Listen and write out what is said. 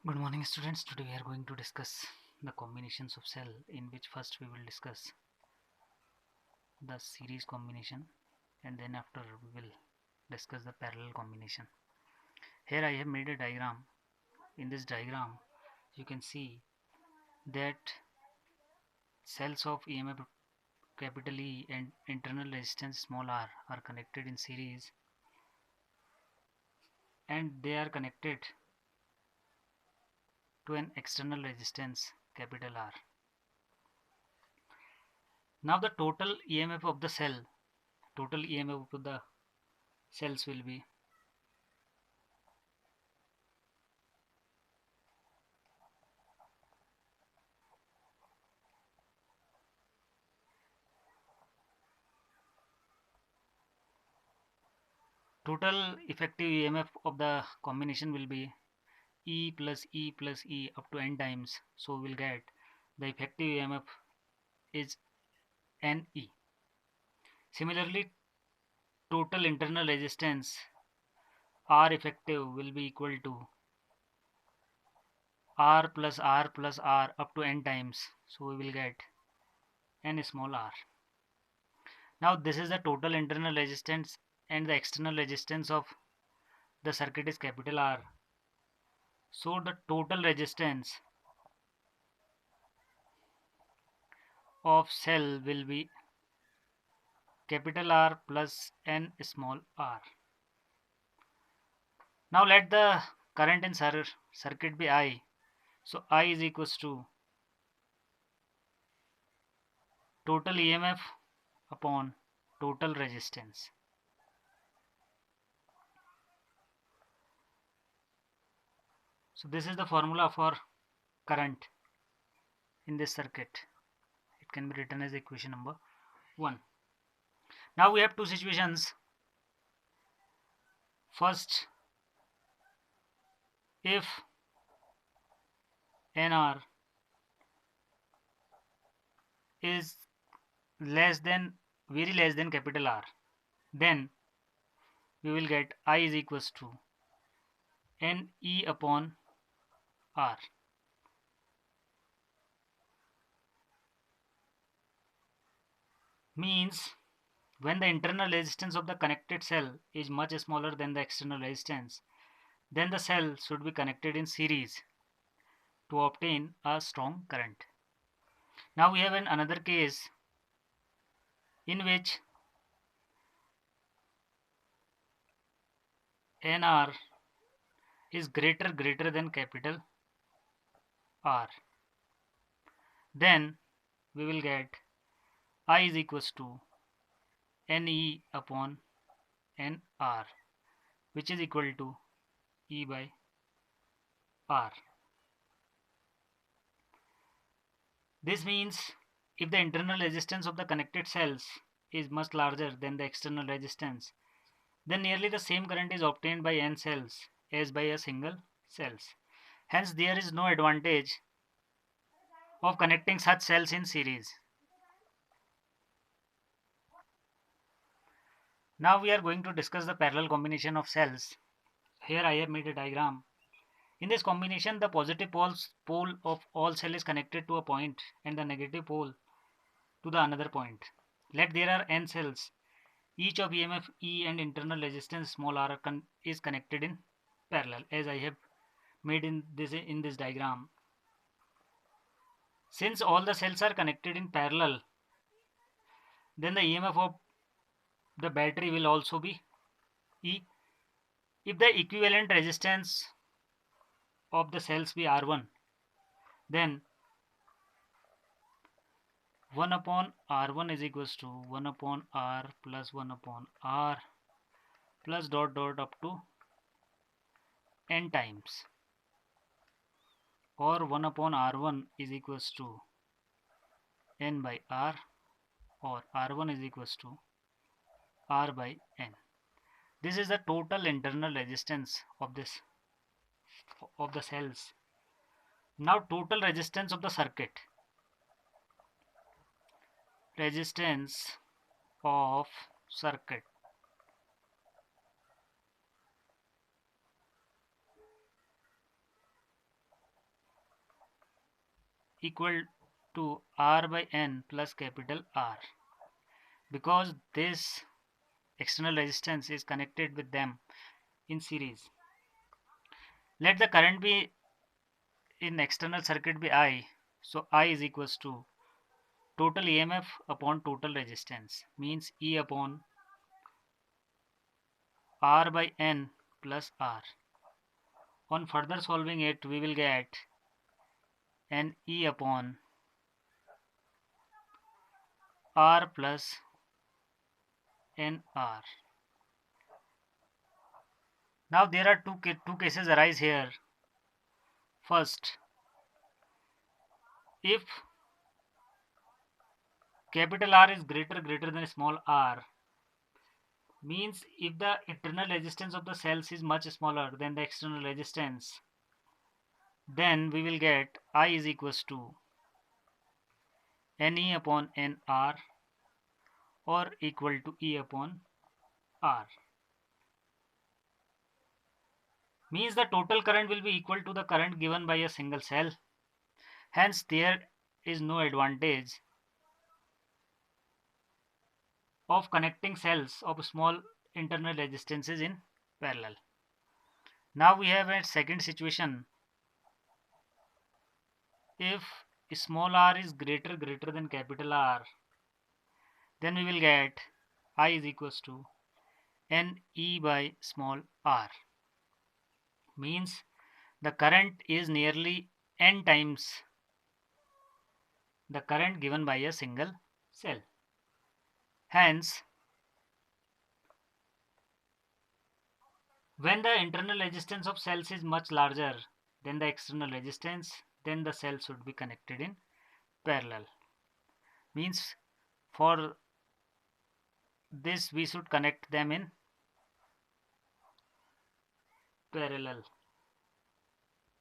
Good morning students. Today we are going to discuss the combinations of cell, in which first we will discuss the series combination and then after we will discuss the parallel combination. Here I have made a diagram. In this diagram you can see that cells of EMF capital E and internal resistance small r are connected in series, and they are connected to an external resistance capital R. Now the total EMF of the cell, total EMF of the cells will be total effective EMF of the combination will be E plus E plus E up to n times. So we'll get the effective EMF is NE. Similarly, total internal resistance R effective will be equal to R plus R plus R up to n times. So we will get N small r. Now this is the total internal resistance, and the external resistance of the circuit is capital R. So the total resistance of cell will be capital R plus N small r. Now let the current in circuit be I. So I is equals to total EMF upon total resistance. So this is the formula for current in this circuit. It can be written as equation number 1. Now we have two situations. First, if NR is less than, very less than capital R, then we will get I is equals to NE upon R. Means when the internal resistance of the connected cell is much smaller than the external resistance, then the cell should be connected in series to obtain a strong current. Now we have another case in which NR is greater than capital R. Then we will get I is equals to NE upon NR, which is equal to E by R. This means if the internal resistance of the connected cells is much larger than the external resistance, then nearly the same current is obtained by n cells as by a single cells. Hence there is no advantage of connecting such cells in series. Now we are going to discuss the parallel combination of cells. Here I have made a diagram. In this combination, the positive pole of all cell is connected to a point and the negative pole to the another point. Let there are n cells. Each of EMF E and internal resistance small r is connected in parallel, as I have made in this diagram. Since all the cells are connected in parallel, then the EMF of the battery will also be E. If the equivalent resistance of the cells be R1, then 1 upon R1 is equals to 1 upon R plus 1 upon R plus dot dot up to n times, or 1 upon R1 is equals to n by R, or R1 is equals to R by n. This is the total internal resistance of the cells. Now total resistance of the circuit. Resistance of circuit. equal to R by N plus capital R, because this external resistance is connected with them in series. Let the current be in external circuit be I, so I is equals to total EMF upon total resistance, means E upon R by N plus R. On further solving it, we will get an E upon R plus NR. Now there are two cases arise here. First, if capital R is greater than small r, means if the internal resistance of the cells is much smaller than the external resistance, then we will get I is equals to NE upon NR or equal to E upon R. Means the total current will be equal to the current given by a single cell. Hence there is no advantage of connecting cells of small internal resistances in parallel. Now we have a second situation. If small r is greater than capital R, then we will get I is equals to NE by small r. Means the current is nearly n times the current given by a single cell. Hence, when the internal resistance of cells is much larger than the external resistance, then the cells should be connected in parallel. Means for this we should connect them in parallel.